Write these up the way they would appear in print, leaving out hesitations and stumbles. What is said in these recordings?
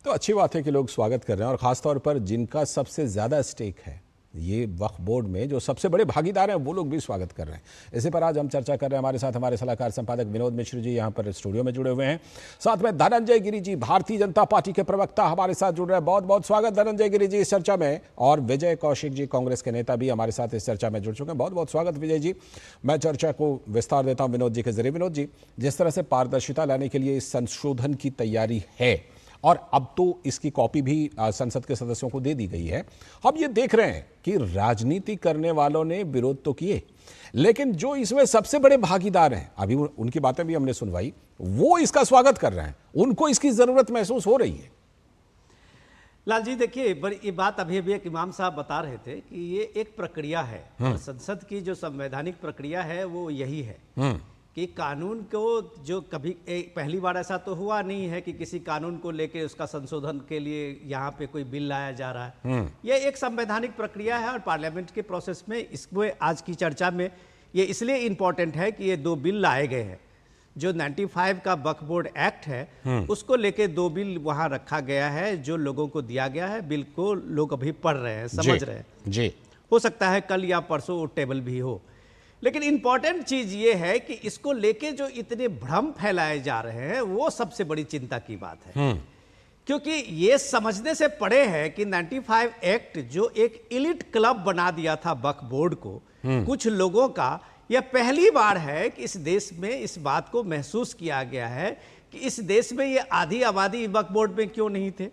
तो अच्छी बात है कि लोग स्वागत कर रहे हैं और ख़ासतौर पर जिनका सबसे ज़्यादा स्टेक है ये वक्फ बोर्ड में, जो सबसे बड़े भागीदार हैं, वो लोग भी स्वागत कर रहे हैं। इसी पर आज हम चर्चा कर रहे हैं। हमारे साथ हमारे सलाहकार संपादक विनोद मिश्र जी यहाँ पर स्टूडियो में जुड़े हुए हैं। साथ में धनंजय गिरी जी, भारतीय जनता पार्टी के प्रवक्ता, हमारे साथ जुड़ रहे हैं। बहुत बहुत स्वागत धनंजय गिरी जी इस चर्चा में। और विजय कौशिक जी, कांग्रेस के नेता, भी हमारे साथ इस चर्चा में जुड़ चुके हैं। बहुत बहुत स्वागत विजय जी। मैं चर्चा को विस्तार देता हूँ विनोद जी के जरिए। विनोद जी, जिस तरह से पारदर्शिता लाने के लिए इस संशोधन की तैयारी है और अब तो इसकी कॉपी भी संसद के सदस्यों को दे दी गई है, हम ये देख रहे हैं कि राजनीति करने वालों ने विरोध तो किए, लेकिन जो इसमें सबसे बड़े भागीदार हैं, अभी उनकी बातें भी हमने सुनवाई, वो इसका स्वागत कर रहे हैं। उनको इसकी जरूरत महसूस हो रही है। लाल जी देखिए, ये बात अभी एक इमाम साहब बता रहे थे कि ये एक प्रक्रिया है और संसद की जो संवैधानिक प्रक्रिया है वो यही है कि कानून को जो कभी पहली बार ऐसा तो हुआ नहीं है कि किसी कानून को लेके उसका संशोधन के लिए यहाँ पे कोई बिल लाया जा रहा है। ये एक संवैधानिक प्रक्रिया है और पार्लियामेंट के प्रोसेस में इसमें आज की चर्चा में ये इसलिए इम्पोर्टेंट है कि ये दो बिल लाए गए हैं। जो 95 का वक्फ बोर्ड एक्ट है उसको लेके दो बिल वहाँ रखा गया है, जो लोगों को दिया गया है। बिल को लोग अभी पढ़ रहे हैं, समझ रहे हैं जी। हो सकता है कल या परसों टेबल भी हो, लेकिन इंपॉर्टेंट चीज ये है कि इसको लेके जो इतने भ्रम फैलाए जा रहे हैं वो सबसे बड़ी चिंता की बात है। क्योंकि ये समझने से पड़े है कि 95 एक्ट जो एक इलिट क्लब बना दिया था वक्फ बोर्ड को कुछ लोगों का, यह पहली बार है कि इस देश में इस बात को महसूस किया गया है कि इस देश में ये आधी आबादी वक्फ बोर्ड में क्यों नहीं थे,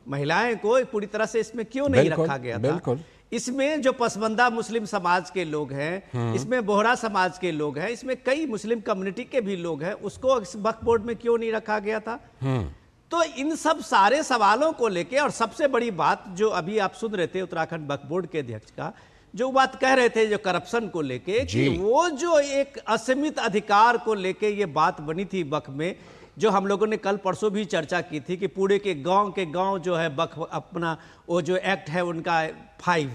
महिलाएं को पूरी तरह से इसमें क्यों नहीं रखा गया था। इसमें जो पसमंदा मुस्लिम समाज के लोग हैं, इसमें बोहरा समाज के लोग हैं, इसमें कई मुस्लिम कम्युनिटी के भी लोग हैं, उसको वक्फ बोर्ड में क्यों नहीं रखा गया था। तो इन सब सारे सवालों को लेके, और सबसे बड़ी बात जो अभी आप सुन रहे थे उत्तराखंड वक्फ बोर्ड के अध्यक्ष का जो बात कह रहे थे, जो करप्शन को लेके, कि वो जो एक असीमित अधिकार को लेके ये बात बनी थी वक्फ में, जो हम लोगों ने कल परसों भी चर्चा की थी कि पूरे के गांव जो है वक्फ अपना वो जो एक्ट है उनका 5,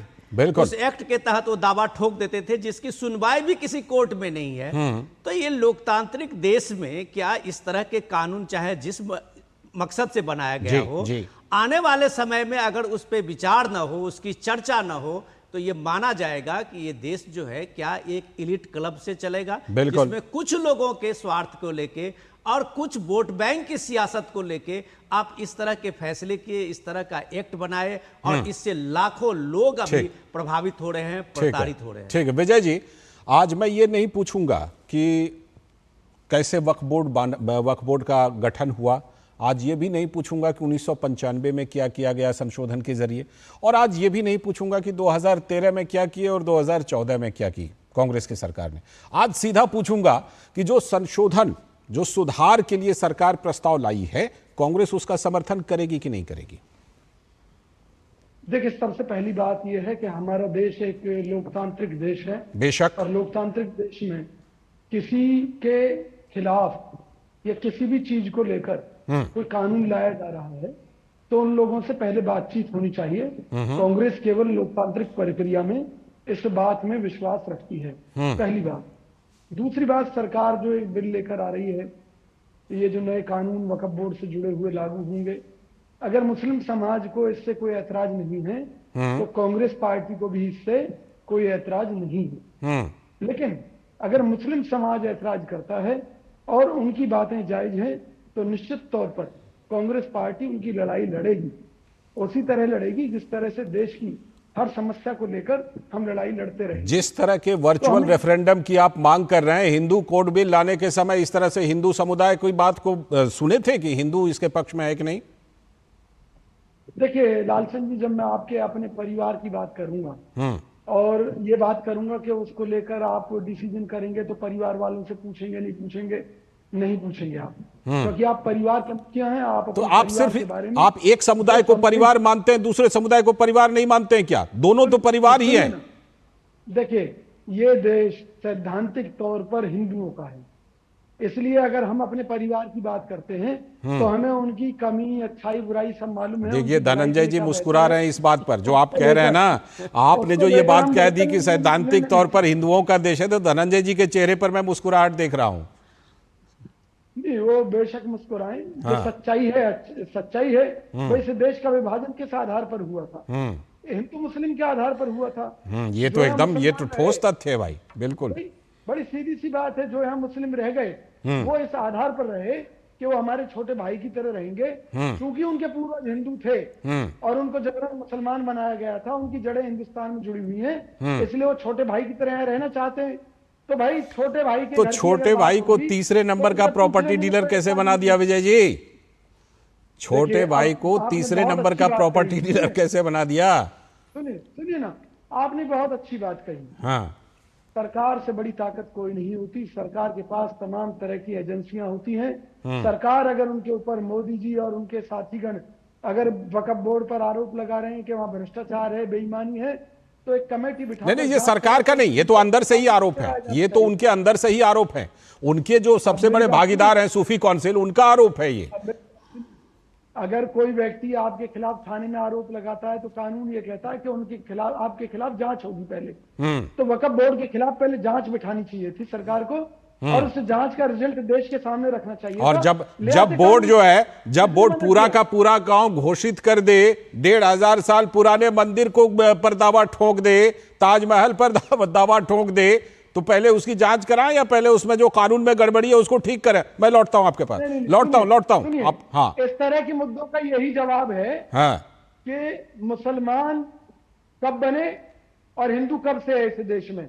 उस एक्ट के तहत वो दावा ठोक देते थे जिसकी सुनवाई भी किसी कोर्ट में नहीं है। तो ये लोकतांत्रिक देश में क्या इस तरह के कानून, चाहे जिस मकसद से बनाया गया हो, आने वाले समय में अगर उस पर विचार ना हो, उसकी चर्चा ना हो, तो ये माना जाएगा कि ये देश जो है क्या एक इलिट क्लब से चलेगा, जिसमें कुछ लोगों के स्वार्थ को लेके और कुछ वोट बैंक की सियासत को लेके आप इस तरह के फैसले किए, इस तरह का एक्ट बनाए और इससे लाखों लोग अभी प्रभावित हो रहे हैं, प्रताड़ित हो रहे हैं। ठीक है विजय जी, आज मैं ये नहीं पूछूंगा कि कैसे वक्फ बोर्ड का गठन हुआ, आज ये भी नहीं पूछूंगा कि 1995 में क्या किया गया संशोधन के जरिए, और आज ये भी नहीं पूछूंगा कि 2013 में क्या किए और 2014 में क्या की कांग्रेस की सरकार ने। आज सीधा पूछूंगा कि जो संशोधन, जो सुधार के लिए सरकार प्रस्ताव लाई है, कांग्रेस उसका समर्थन करेगी कि नहीं करेगी। देखिए, सबसे पहली बात यह है कि हमारा देश एक लोकतांत्रिक देश है, बेशक, और लोकतांत्रिक देश में किसी के खिलाफ या किसी भी चीज को लेकर कोई कानून लाया जा रहा है तो उन लोगों से पहले बातचीत होनी चाहिए। कांग्रेस केवल लोकतांत्रिक प्रक्रिया में इस बात में विश्वास रखती है, पहली बात। दूसरी बात, सरकार जो एक बिल लेकर आ रही है, ये जो नए कानून वक्फ बोर्ड से जुड़े हुए लागू होंगे, अगर मुस्लिम समाज को इससे कोई ऐतराज नहीं है तो कांग्रेस पार्टी को भी इससे कोई ऐतराज नहीं है। लेकिन अगर मुस्लिम समाज ऐतराज करता है और उनकी बातें जायज हैं तो निश्चित तौर पर कांग्रेस पार्टी उनकी लड़ाई लड़ेगी, उसी तरह लड़ेगी जिस तरह से देश की हर समस्या को लेकर हम लड़ाई लड़ते रहे। जिस तरह के वर्चुअल रेफरेंडम की आप मांग कर रहे हैं, हिंदू कोड बिल लाने के समय इस तरह से हिंदू समुदाय कोई बात को सुने थे कि हिंदू इसके पक्ष में है कि नहीं? देखिए लालचंद जी, जब मैं आपके अपने परिवार की बात करूंगा और ये बात करूंगा कि उसको लेकर आप डिसीजन करेंगे तो परिवार वालों से पूछेंगे नहीं पूछेंगे? नहीं पूछेंगे आप, क्योंकि आप परिवार के मुखिया हैं। आप तो आप सिर्फ आप एक समुदाय को परिवार मानते हैं, दूसरे समुदाय को परिवार नहीं मानते हैं क्या? दोनों तो परिवार ही हैं। देखिए, ये देश सैद्धांतिक तौर पर हिंदुओं का है, इसलिए अगर हम अपने परिवार की बात करते हैं तो हमें उनकी कमी, अच्छाई, बुराई सब मालूम है। देखिए धनंजय जी मुस्कुरा रहे हैं इस बात पर, जो आप कह रहे हैं ना, आपने जो ये बात कह दी कि सैद्धांतिक तौर पर हिंदुओं का देश है, तो धनंजय जी के चेहरे पर मैं मुस्कुराहट देख रहा हूं। वो बेशक मुस्कुराएं, जो सच्चाई है वो इस देश का विभाजन किस आधार पर हुआ था? हिंदू मुस्लिम के आधार पर हुआ था। ये तो एकदम, ये तो ठोस तथ्य है भाई, बिल्कुल। बड़ी सीधी सी बात है, जो यहाँ मुस्लिम रह गए वो इस आधार पर रहे कि वो हमारे छोटे भाई की तरह रहेंगे, क्योंकि उनके पूर्वज हिंदू थे और उनको जबरन मुसलमान बनाया गया था। उनकी जड़ें हिंदुस्तान में जुड़ी हुई हैं, इसलिए वो छोटे भाई की तरह यहाँ रहना चाहते हैं। तो भाई छोटे भाई के तो छोटे भाई को तीसरे नंबर का प्रॉपर्टी डीलर कैसे बना दिया विजय जी? छोटे भाई को तीसरे नंबर का प्रॉपर्टी डीलर कैसे बना दिया? सुनिए ना, आपने बहुत अच्छी बात कही। हाँ, सरकार से बड़ी ताकत कोई नहीं होती। सरकार के पास तमाम तरह की एजेंसियां होती हैं। सरकार अगर उनके ऊपर मोदी जी और उनके साथीगण अगर वक्फ बोर्ड पर आरोप लगा रहे हैं कि वहां भ्रष्टाचार है, बेईमानी है, तो एक कमेटी बिठा। नहीं, ये सरकार का नहीं, ये तो अंदर से ही आरोप है। ये तो उनके अंदर से ही आरोप है। उनके जो सबसे बड़े भागीदार हैं सूफी काउंसिल, उनका आरोप है ये। अगर कोई व्यक्ति आपके खिलाफ थाने में आरोप लगाता है तो कानून ये कहता है कि उनके खिलाफ, आपके खिलाफ जांच होगी पहले। तो वक्फ बोर्ड के खिलाफ पहले जांच बिठानी चाहिए थी सरकार को, और उस जांच का रिजल्ट देश के सामने रखना चाहिए। और जब बोर्ड जो है, जब बोर्ड पूरा का पूरा गांव घोषित कर दे, 1500 साल पुराने मंदिर को पर दावा ठोक दे, ताजमहल पर दावा ठोक दे, तो पहले उसकी जांच कराएं या पहले उसमें जो कानून में गड़बड़ी है उसको ठीक करें? मैं लौटता हूं आपके पास, लौटता हूं आप। हाँ, इस तरह के मुद्दों का यही जवाब है कि मुसलमान कब बने और हिंदू कब से है इस देश में।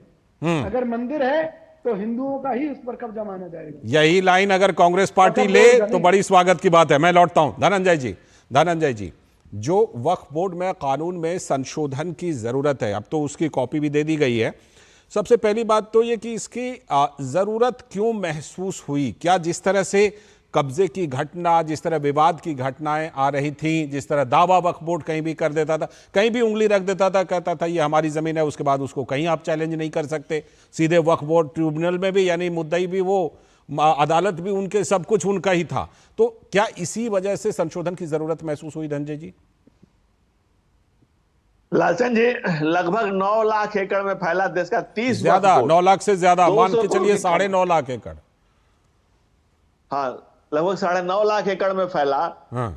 अगर मंदिर है तो हिंदुओं का ही उस पर कब्जा माना जाएगा। यही लाइन अगर कांग्रेस पार्टी ले तो बड़ी स्वागत की बात है। मैं लौटता हूं धनंजय जी, जो वक्फ बोर्ड में कानून में संशोधन की जरूरत है, अब तो उसकी कॉपी भी दे दी गई है। सबसे पहली बात तो ये कि इसकी जरूरत क्यों महसूस हुई? क्या जिस तरह से कब्जे की घटना, जिस तरह विवाद की घटनाएं आ रही थी, जिस तरह दावा वक्फ बोर्ड कहीं भी कर देता था, कहीं भी उंगली रख देता था, कहता था ये हमारी जमीन है, उसके बाद उसको कहीं आप चैलेंज नहीं कर सकते, सीधे वक्फ बोर्ड ट्रिब्यूनल में भी, यानी मुद्दई भी वो, अदालत भी उनके, सब कुछ उनका ही था। तो क्या इसी वजह से संशोधन की जरूरत महसूस हुई धनंजय जी? लालचंद जी, लगभग 9 लाख एकड़ में फैला देश का 30 ज्यादा, 9 लाख से ज्यादा, मान के चलिए 9.5 लाख एकड़। हाँ, लगभग 9.5 लाख एकड़ में फैला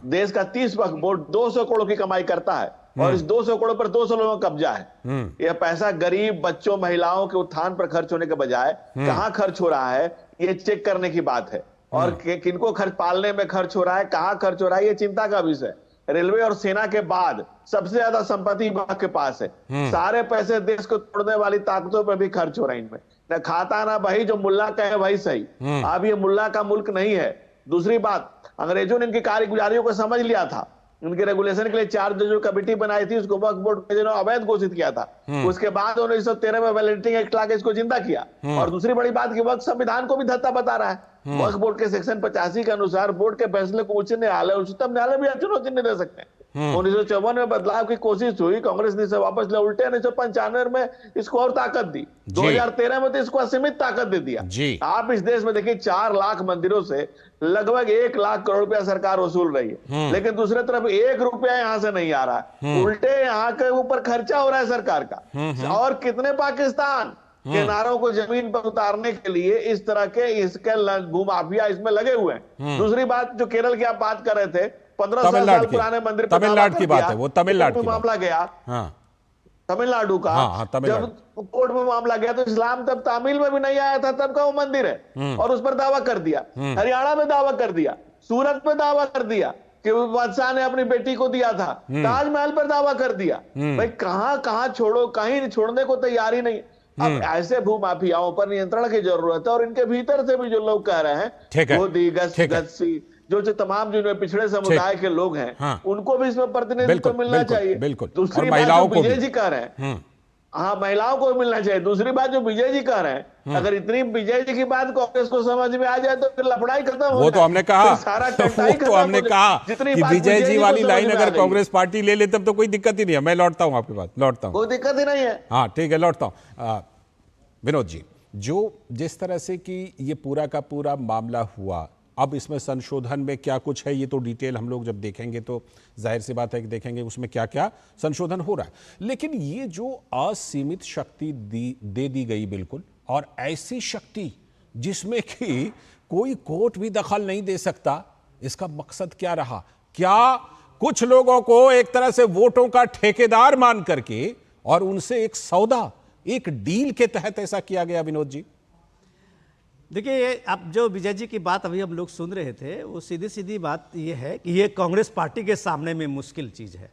देश का 30 वक्फ बोर्ड 200 करोड़ की कमाई करता है, और इस 200 करोड़ पर 200 लोगों का कब्जा है। यह पैसा गरीब बच्चों, महिलाओं के उत्थान पर खर्च होने के बजाय कहां खर्च हो रहा है, ये चेक करने की बात है। और किनको खर्च, पालने में खर्च हो रहा है, कहां खर्च हो रहा है, ये चिंता का विषय है। रेलवे और सेना के बाद सबसे ज्यादा संपत्ति वक्फ के पास है। सारे पैसे देश को तोड़ने वाली ताकतों पर भी खर्च हो रहे हैं। इनमें न खाता ना भाई, जो मुल्ला कहे वही सही। अब ये मुल्ला का मुल्क नहीं है। दूसरी बात, अंग्रेजों ने इनकी कारगुजारियों को समझ लिया था। उनके रेगुलेशन के लिए 4 जजों कमेटी बनाई थी, उसको वक्फ बोर्ड के जिन्होंने अवैध घोषित किया था। उसके बाद 1913 में वैलिडिटी एक्ट लाके इसको जिंदा किया। और दूसरी बड़ी बात कि वक्फ संविधान को भी धत्ता बता रहा है। वक्फ बोर्ड के सेक्शन 85 के अनुसार बोर्ड के फैसले को उच्च न्यायालय, उच्चतम न्यायालय भी चुनौती नहीं दे सकते। 1954 में बदलाव की कोशिश हुई, कांग्रेस ने इसे वापस ले, उल्टे 1995 में इसको और ताकत दी, 2013 में तो इसको असीमित ताकत दे दिया। आप इस देश में देखिए 4 लाख मंदिरों से लगभग 1 लाख करोड़ रुपया सरकार वसूल रही है, लेकिन दूसरी तरफ 1 रुपया यहां से नहीं आ रहा है। उल्टे यहां के ऊपर खर्चा हो रहा है सरकार का। और कितने पाकिस्तान के नारों को जमीन पर उतारने के लिए इस तरह के इसके भूमाफिया इसमें लगे हुए हैं। दूसरी बात, जो केरल की आप बात कर रहे थे, 15 साल पुराने मंदिर, तमिलनाडु की बात है, वो तमिलनाडु में मामला गया, तमिलनाडु का। जब कोर्ट में मामला गया तो इस्लाम तब तमिल में भी नहीं आया था, तब का वो मंदिर है, और उस पर दावा कर दिया। हरियाणा में दावा कर दिया, सूरत में दावा कर दिया कि बादशाह ने अपनी बेटी को दिया था, ताजमहल पर दावा कर दिया। भाई कहां कहां छोड़ो, कहीं छोड़ने को तैयार ही नहीं। अब ऐसे भूमाफियाओं पर नियंत्रण की जरूरत है, और इनके भीतर से भी जो लोग कह रहे हैं, मोदी, गस्सी, जो तमाम जिनमें पिछड़े समुदाय के लोग हैं, उनको भी इसमें प्रतिनिधित्व मिलना चाहिए। दूसरी बात, विजय जी कह रहे हैं, हाँ, महिलाओं को मिलना चाहिए। दूसरी बात, जो विजय जी कह रहे हैं, अगर इतनी विजय जी की बात कांग्रेस को समझ में आ जाए तो फिर लफड़ाई खत्म हो। वो तो हमने कहा, सारा तो हमने कहा कि विजय जी वाली लाइन अगर कांग्रेस पार्टी ले ले तब तो कोई दिक्कत ही नहीं है। मैं लौटता हूं आपके पास, कोई दिक्कत ही नहीं है। हाँ ठीक है, लौटता हूं। विनोद जी, जो जिस तरह से कि ये पूरा का पूरा मामला हुआ, अब इसमें संशोधन में क्या कुछ है, ये तो डिटेल हम लोग जब देखेंगे तो जाहिर सी बात है कि देखेंगे उसमें क्या क्या संशोधन हो रहा है। लेकिन ये जो असीमित शक्ति दे दी गई बिल्कुल, और ऐसी शक्ति जिसमें कि कोई कोर्ट भी दखल नहीं दे सकता, इसका मकसद क्या रहा? क्या कुछ लोगों को एक तरह से वोटों का ठेकेदार मान करके और उनसे एक सौदा, एक डील के तहत ऐसा किया गया? विनोद जी देखिए, अब जो विजय जी की बात अभी हम लोग सुन रहे थे, वो सीधी सीधी बात ये है कि ये कांग्रेस पार्टी के सामने में मुश्किल चीज है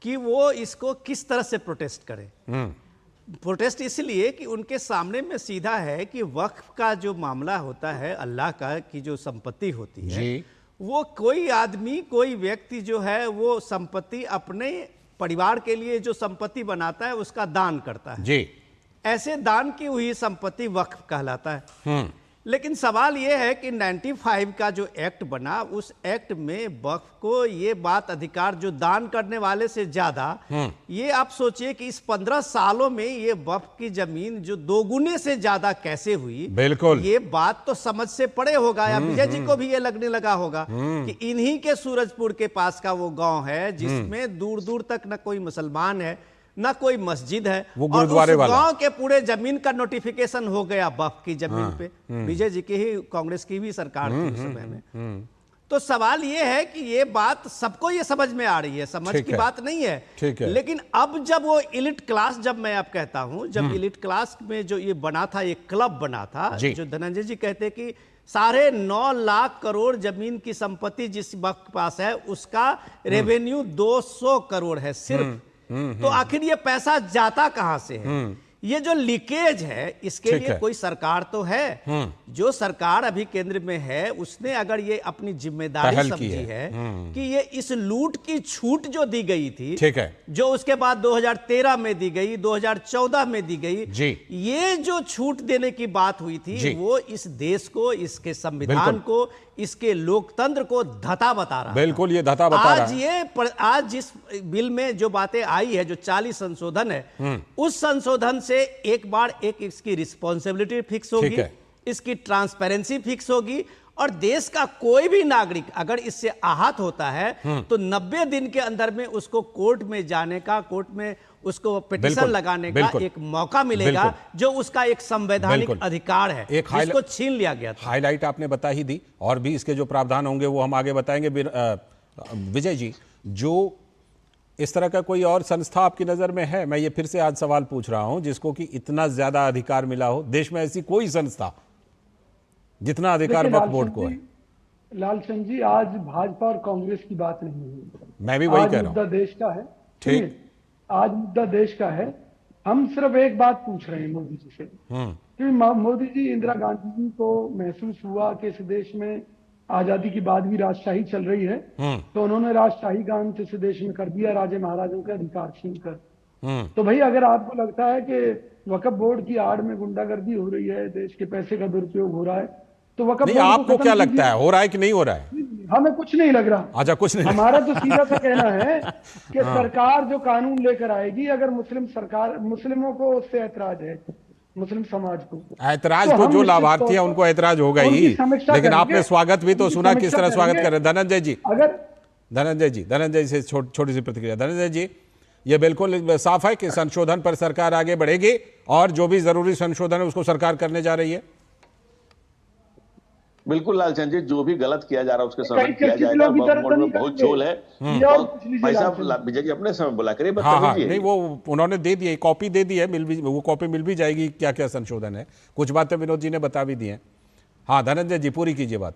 कि वो इसको किस तरह से प्रोटेस्ट करे। प्रोटेस्ट इसलिए कि उनके सामने में सीधा है कि वक्फ का जो मामला होता है, अल्लाह का की जो संपत्ति होती है जी। वो कोई आदमी, कोई व्यक्ति जो है वो संपत्ति अपने परिवार के लिए जो संपत्ति बनाता है उसका दान करता है जी। ऐसे दान की हुई संपत्ति वक्फ कहलाता है। लेकिन सवाल यह है कि 95 का जो एक्ट बना, उस एक्ट में वक्फ को ये बात अधिकार जो दान करने वाले से ज्यादा, ये आप सोचिए कि इस 15 सालों में ये वक्फ की जमीन जो दोगुने से ज्यादा कैसे हुई। बिल्कुल, ये बात तो समझ से परे होगा, या विजय जी को भी ये लगने लगा होगा कि इन्हीं के सूरजपुर के पास का वो गांव है जिसमें दूर दूर तक न कोई मुसलमान है ना कोई मस्जिद है, वो और गुरुद्वारे उस वाला गांव के पूरे जमीन का नोटिफिकेशन हो गया वक्फ की जमीन पे। विजय जी की ही कांग्रेस की भी सरकार थी उस समय में। तो सवाल ये है कि ये बात सबको ये समझ में आ रही है, समझ की बात नहीं है। ठीक है। लेकिन अब जब वो इलिट क्लास, जब मैं अब कहता हूं, जब इलिट क्लास में जो ये बना था, ये क्लब बना था, जो धनंजय जी कहते कि 9.5 लाख करोड़ जमीन की संपत्ति जिस वक्त के पास है उसका रेवेन्यू 200 करोड़ है सिर्फ। तो आखिर ये पैसा जाता कहां से है? ये जो लीकेज है इसके लिए कोई सरकार तो है। जो सरकार अभी केंद्र में है उसने अगर ये अपनी जिम्मेदारी समझी है कि ये इस लूट की छूट जो दी गई थी, ठीक है, जो उसके बाद 2013 में दी गई, 2014 में दी गई जी, ये जो छूट देने की बात हुई थी वो इस देश को, इसके संविधान को, इसके लोकतंत्र को धता बता रहा है। बिल्कुल, ये धता बता रहा है। आज जिस बिल में जो बातें आई है, जो 40 संशोधन है, उस संशोधन से एक बार एक इसकी रिस्पॉन्सिबिलिटी फिक्स होगी, इसकी ट्रांसपेरेंसी फिक्स होगी, और देश का कोई भी नागरिक अगर इससे आहत होता है तो 90 दिन के अंदर में उसको कोर्ट में जाने का, कोर्ट में उसको पिटीशन लगाने का एक मौका मिलेगा, जो उसका एक संवैधानिक अधिकार है, जिसको छीन लिया गया था। हाईलाइट आपने बता ही दी, और भी इसके जो प्रावधान होंगे वो हम आगे बताएंगे। विजय जी, जो इस तरह का कोई और संस्था आपकी नजर में है? मैं ये फिर से आज सवाल पूछ रहा हूं, जिसको कि इतना ज्यादा अधिकार मिला हो। देश में ऐसी कोई संस्था जितना अधिकार वक्फ बोर्ड को है? लालचंद जी, आज भाजपा और कांग्रेस की बात नहीं है, मैं भी वही कह रहा हूं। मुद्दा देश का है। ठीक, आज मुद्दा देश का है। हम सिर्फ एक बात पूछ रहे हैं मोदी जी से कि मोदी जी, इंदिरा गांधी जी को महसूस हुआ कि इस देश में आजादी के बाद भी राजशाही चल रही है, तो उन्होंने राजशाही का अंत इस देश में कर दिया, राजे महाराजों के अधिकार छीन कर। तो भाई, अगर आपको लगता है कि वक्फ बोर्ड की आड़ में गुंडागर्दी हो रही है, देश के पैसे का दुरुपयोग हो रहा है, तो वक्फ बोर्ड आपको क्या लगता है, हो रहा है कि नहीं हो रहा है? हमें कुछ नहीं लग रहा। अच्छा, कुछ नहीं। हमारा तो सीधा सा कहना है कि सरकार जो कानून लेकर आएगी, अगर मुस्लिमों को उससे ऐतराज है, मुस्लिम समाज को ऐतराज, तो जो लाभार्थी है उनको ऐतराज होगा ही, लेकिन आपने स्वागत भी तो सुना, किस तरह स्वागत कर रहे हैं। धनंजय जी, धनंजय से छोटी सी प्रतिक्रिया। धनंजय जी, ये बिल्कुल साफ है कि संशोधन पर सरकार आगे बढ़ेगी और जो भी जरूरी संशोधन है उसको सरकार करने जा रही है। बिल्कुल लालचंद जी, जो भी गलत किया जा रहा है उसके समर्थन किया जाएगा। वक्फ बोर्ड में बहुत झोल है। भाई साहब, विजय जी अपने समय बोला करिए। हाँ, नहीं, वो उन्होंने दे दिया, कॉपी दे दी है, वो कॉपी मिल भी जाएगी, क्या क्या संशोधन है। कुछ बातें विनोद जी ने बता भी दी हैं। हाँ, धनंजय जी, पूरी कीजिए बात।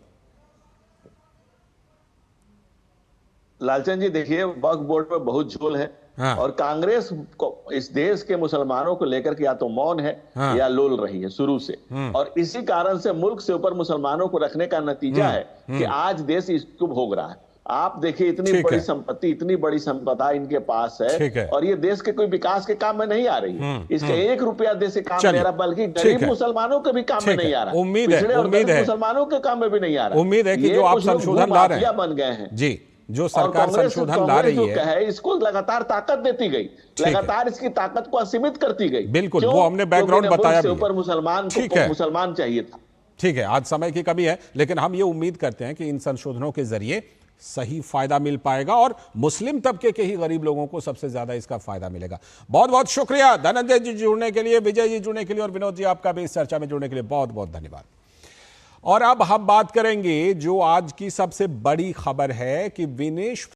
लालचंद जी, देखिए, वक्फ बोर्ड में बहुत झोल है। हाँ। और कांग्रेस को इस देश के मुसलमानों को लेकर के या तो मौन है, हाँ, या लोल रही है शुरू से, और इसी कारण से मुल्क से ऊपर मुसलमानों को रखने का नतीजा है कि आज देश इसको भोग रहा है। आप देखिए, इतनी बड़ी संपत्ति, इतनी बड़ी संपदा इनके पास है, और ये देश के कोई विकास के काम में नहीं आ रही है। इसके 1 रुपया देश से काम नहीं आ रहा, बल्कि गरीब मुसलमानों के भी काम में नहीं आ रहा, उम्मीद है मुसलमानों के काम में भी नहीं आ रहा। उम्मीद है कि जो आप संशोधन ला रहे हैं, बन गए हैं जी, जो सरकार संशोधन ला रही है, इसको लगातार ताकत देती गई, लगातार इसकी ताकत को असीमित करती गई। बिल्कुल, वो हमने बैकग्राउंड बताया भी। ऊपर मुसलमान चाहिए था। ठीक है, आज समय की कमी है, लेकिन हम ये उम्मीद करते हैं कि इन संशोधनों के जरिए सही फायदा मिल पाएगा और मुस्लिम तबके के ही गरीब लोगों को सबसे ज्यादा इसका फायदा मिलेगा। बहुत बहुत शुक्रिया धनंजय जी जुड़ने के लिए, विजय जी जुड़ने के लिए, और विनोद जी आपका भी इस चर्चा में जुड़ने के लिए बहुत बहुत धन्यवाद। और अब हम बात करेंगे जो आज की सबसे बड़ी खबर है कि विनेश